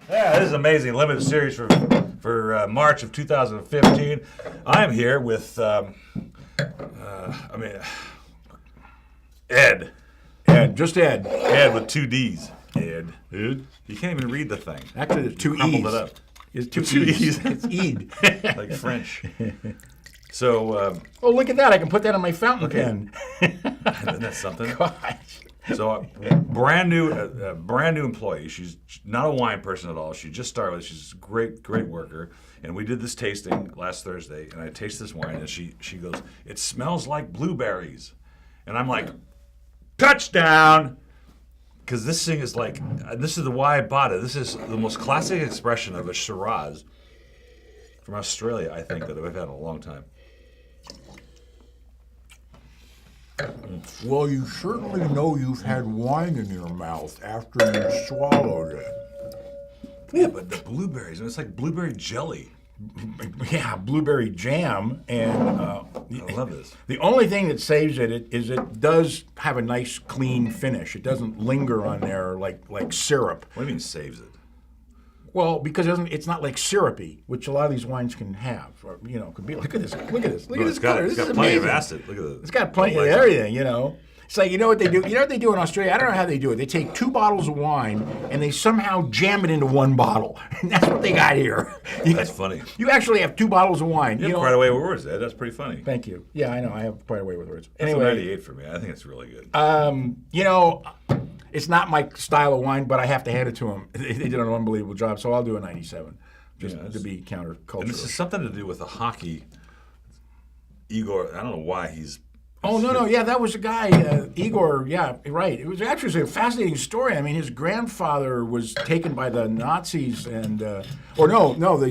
Yeah, this is amazing. Limited series for March of 2015. I'm here with, Ed. Ed, just Ed. Ed with two D's. Ed. Ed? You can't even read the thing. Actually, there's two Crumpled E's. it up. It's two E's. E's. It's Ed. Like French. So, Oh, look at that. I can put that on my fountain pen. isn't that something? Gosh. So, brand new employee. She's not a wine person at all. She just started with. She's a great worker. And we did this tasting last Thursday, and I tasted this wine, and she goes, "It smells like blueberries," and I'm like, "Touchdown!" Because this thing is like, this is why I bought it. This is the most classic expression of a Shiraz from Australia, I think, that I've had in a long time. Well, you certainly know you've had wine in your mouth after you swallowed it. Yeah, but the blueberries, it's like blueberry jelly. Yeah, blueberry jam. And I love this. the only thing that saves it is it does have a nice, clean finish. It doesn't linger on there like syrup. What do you mean saves it? Well, because it's not like syrupy, which a lot of these wines can have. Or, could be. Look at this. Look at this. Look at this color. It's This got is plenty of amazing. acid. Look at this. It's got plenty of everything. It's like, you know what they do? You know what they do in Australia? I don't know how they do it. They take 2 bottles of wine and they somehow jam it into 1 bottle. And that's what they got here. That's funny. You actually have 2 bottles of wine. You have quite a way with words, Ed. That's pretty funny. Thank you. Yeah, I know. I have quite a way with words. That's Anyway, a 98 for me. I think it's really good. it's not my style of wine, but I have to hand it to them. They did an unbelievable job, so I'll do a 97, just to be countercultural. And this has something to do with the hockey. Igor, I don't know why he's. Oh, no, yeah, that was a guy, Igor, yeah, right. It was actually a fascinating story. I mean, his grandfather was taken by the Nazis the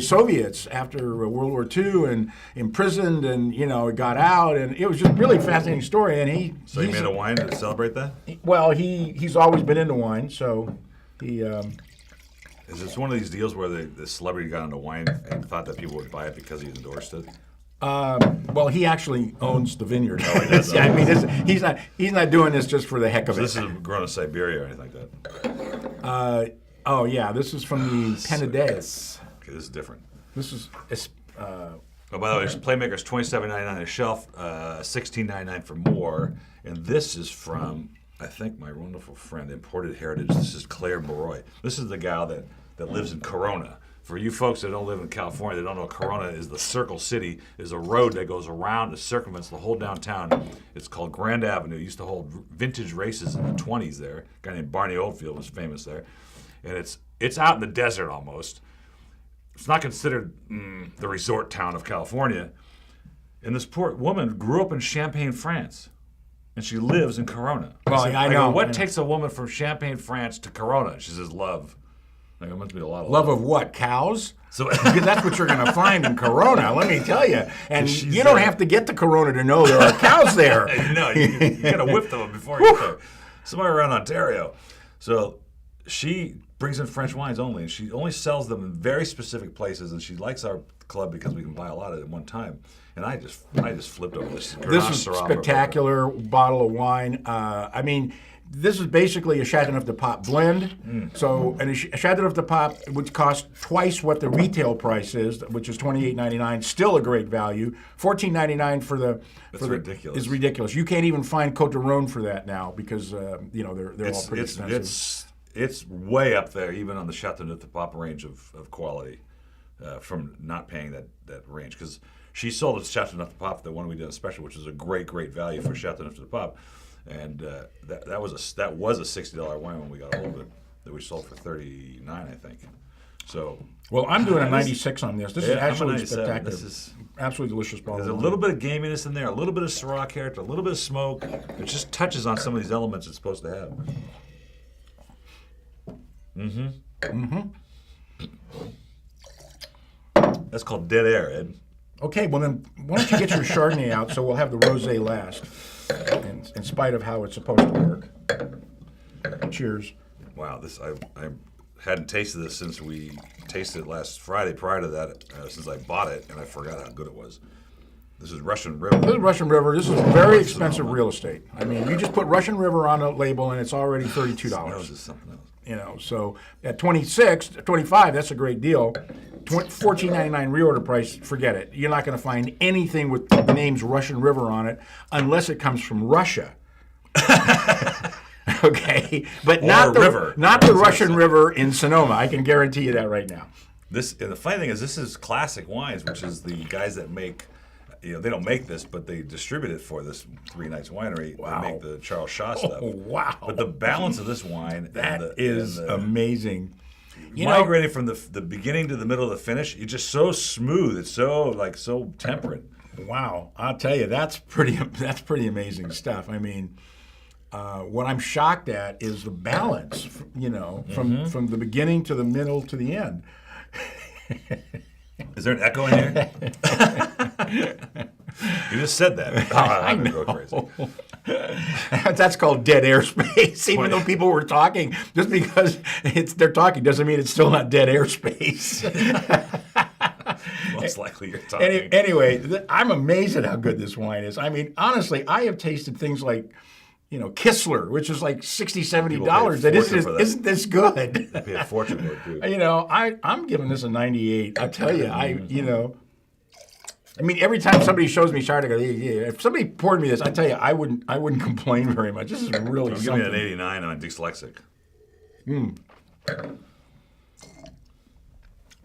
Soviets after World War II and imprisoned and, got out. And it was just really a fascinating story. And So he made a wine to celebrate that? Well, he's always been into wine, so he... Is this one of these deals where the celebrity got into wine and thought that people would buy it because he endorsed it? Well, he actually owns the vineyard. Oh, he does. Yeah, I mean, he's not doing this just for the heck of So it. this is grown in Siberia or anything like that? Oh, yeah, this is from the Penedesse. Okay, this is different. This is... Oh, by the way, Playmaker's $27.99 a shelf, $16.99 for more. And this is from, I think, my wonderful friend, Imported Heritage. This is Claire Baroy. This is the gal that lives in Corona. For you folks that don't live in California, that don't know, Corona is the Circle City, is a road that goes around, it circumvents the whole downtown. It's called Grand Avenue. It used to hold vintage races in the 20s there. A guy named Barney Oldfield was famous there. And it's out in the desert almost. It's not considered the resort town of California. And this poor woman grew up in Champagne, France. And she lives in Corona. Well, So I know. What takes a woman from Champagne, France to Corona? She says love. Like, it must be a lot of Love of what? Cows? So Because that's what you're going to find in Corona, let me tell you. And She's you don't have to get to Corona to know there are cows there. No, you got to whip them before you get there. Somewhere around Ontario. So she brings in French wines only, and she only sells them in very specific places, and she likes our club because we can buy a lot of it at one time. And I just flipped over this. This is spectacular bottle of wine. I mean, this is basically a Chardonnay de Pop blend. So, and a Chardonnay de Pop would cost twice what the retail price is, which is $28.99. Still a great value. $14.99 for the. Ridiculous. Is ridiculous. You can't even find Côte de Rhône for that now because they're all pretty expensive. It's way up there, even on the Chardonnay de Pop range of quality, from not paying that range. Because she sold us Chardonnay de Pop, the one we did a special, which was a great value for Chardonnay de Pop. And that was a $60 wine when we got hold of it that we sold for $39, I think. So well, I'm doing a 96 on this. This is actually spectacular. This is absolutely delicious bottle. There's a little bit of gaminess in there, a little bit of Syrah character, a little bit of smoke. It just touches on some of these elements it's supposed to have. That's called dead air, Ed. Okay, well then, why don't you get your Chardonnay out so we'll have the rosé last, in spite of how it's supposed to work. Cheers. Wow, I hadn't tasted this since we tasted it last Friday. Prior to that, since I bought it, and I forgot how good it was. This is Russian River. This is Russian River. This is very expensive real estate. I mean, you just put Russian River on a label and it's already $32. That was just something else. You know, so at 26, 25, that's a great deal. $14.99 reorder price, forget it. You're not going to find anything with the names Russian River on it unless it comes from Russia. Okay, but not the river. not the Russian River in Sonoma. I can guarantee you that right now. And the funny thing is, this is Classic Wines, which is the guys that make, you know, they don't make this, but they distribute it for this Three Nights Winery. Wow. They make the Charles Shaw stuff. Oh, wow. But the balance of this wine, Is amazing. You know, migrating from the beginning to the middle of the finish, it's just so smooth. It's so temperate. wow, I'll tell you, that's pretty amazing stuff. I mean, what I'm shocked at is the balance, you know, from the beginning to the middle to the end. Is there an echo in here? You just said that. I'm gonna go crazy. That's called dead airspace. Even though people were talking, just because they're talking doesn't mean it's still not dead airspace. Most likely you're talking. Anyway, I'm amazed at how good this wine is. I mean, honestly, I have tasted things like, you know, Kistler, which is like $60, $70. That isn't this good. I pay a fortune for it, too. You know, I'm giving this a 98. I tell you, you know, I mean, every time somebody shows me Chardonnay, I go, yeah. If somebody poured me this, I tell you, I wouldn't complain very much. This is really Give something. me an 89 on dyslexic.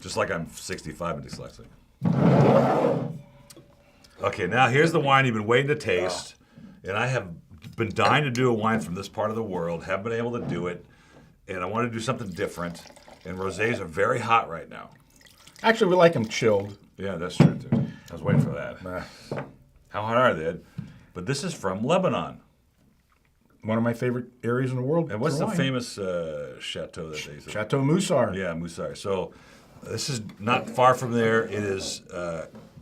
Just like I'm 65 and dyslexic. Okay, now here's the wine you've been waiting to taste. And I have been dying to do a wine from this part of the world, haven't been able to do it. And I want to do something different. And rosés are very hot right now. Actually, we like them chilled. Yeah, that's true, too. I was waiting for that. How hot are they? But this is from Lebanon. One of my favorite areas in the world. And what's for the wine. famous chateau that they say? Chateau Moussard. Yeah, Moussard. So this is not far from there. It is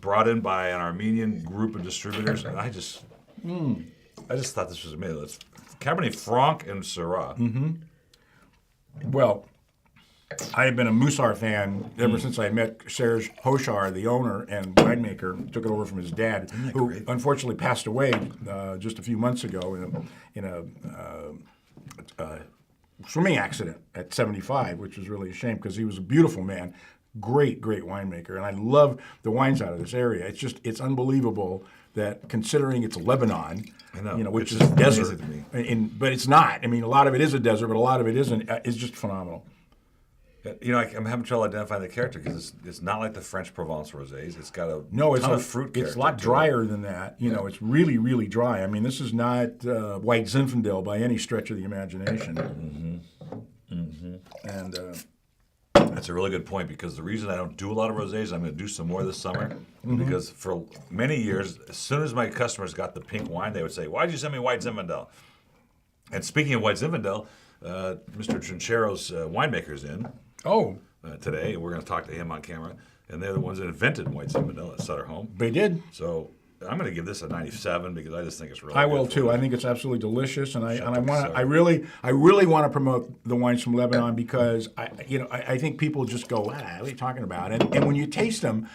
brought in by an Armenian group of distributors, and I just thought this was amazing. It's Cabernet Franc and Syrah. Well, I have been a Moussard fan ever since I met Serge Hochar, the owner and winemaker. Took it over from his dad, who unfortunately passed away just a few months ago in a swimming accident at 75, which was really a shame because he was a beautiful man, great winemaker, and I love the wines out of this area. It's unbelievable that considering it's Lebanon, I know, you know, which is just desert, amazing to me. but it's not. I mean, a lot of it is a desert, but a lot of it isn't. It's just phenomenal. You know, I'm having trouble identifying the character because it's not like the French Provence rosés. It's got a It's ton of fruit character. It's a lot drier than that. You know, it's really dry. I mean, this is not White Zinfandel by any stretch of the imagination. And That's a really good point because the reason I don't do a lot of rosés, I'm going to do some more this summer because for many years, as soon as my customers got the pink wine, they would say, "Why did you send me White Zinfandel?" And speaking of White Zinfandel, Mr. Trinchero's winemaker's in today. We're going to talk to him on camera, and they're the ones that invented White Zinfandel at Sutter Home. they did. So I'm going to give this a 97 because I just think it's really. I good will for too. it. I think it's absolutely delicious, and I Chateau want Ksara. I really want to promote the wines from Lebanon because I think people just go, what are you talking about? And when you taste them,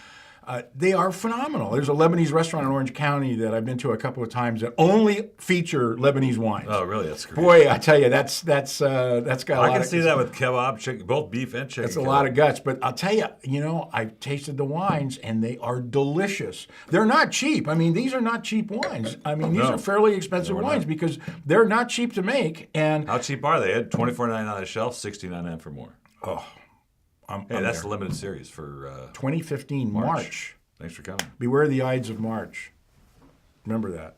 they are phenomenal. There's a Lebanese restaurant in Orange County that I've been to a couple of times that only feature Lebanese wines. Oh, really? That's great. Boy, I tell you, that's got a lot I can of, see that with kebab, chicken, both beef and chicken. It's a lot of guts, but I'll tell you, you know, I've tasted the wines and they are delicious. They're not cheap. I mean, these are not cheap wines. I mean, these No. are fairly expensive wines because they're not cheap to make. And How cheap are they? $24.99 on the shelf, $16.99 for more. I'm That's there. the limited series for 2015 March. Thanks for coming. Beware the Ides of March. Remember that.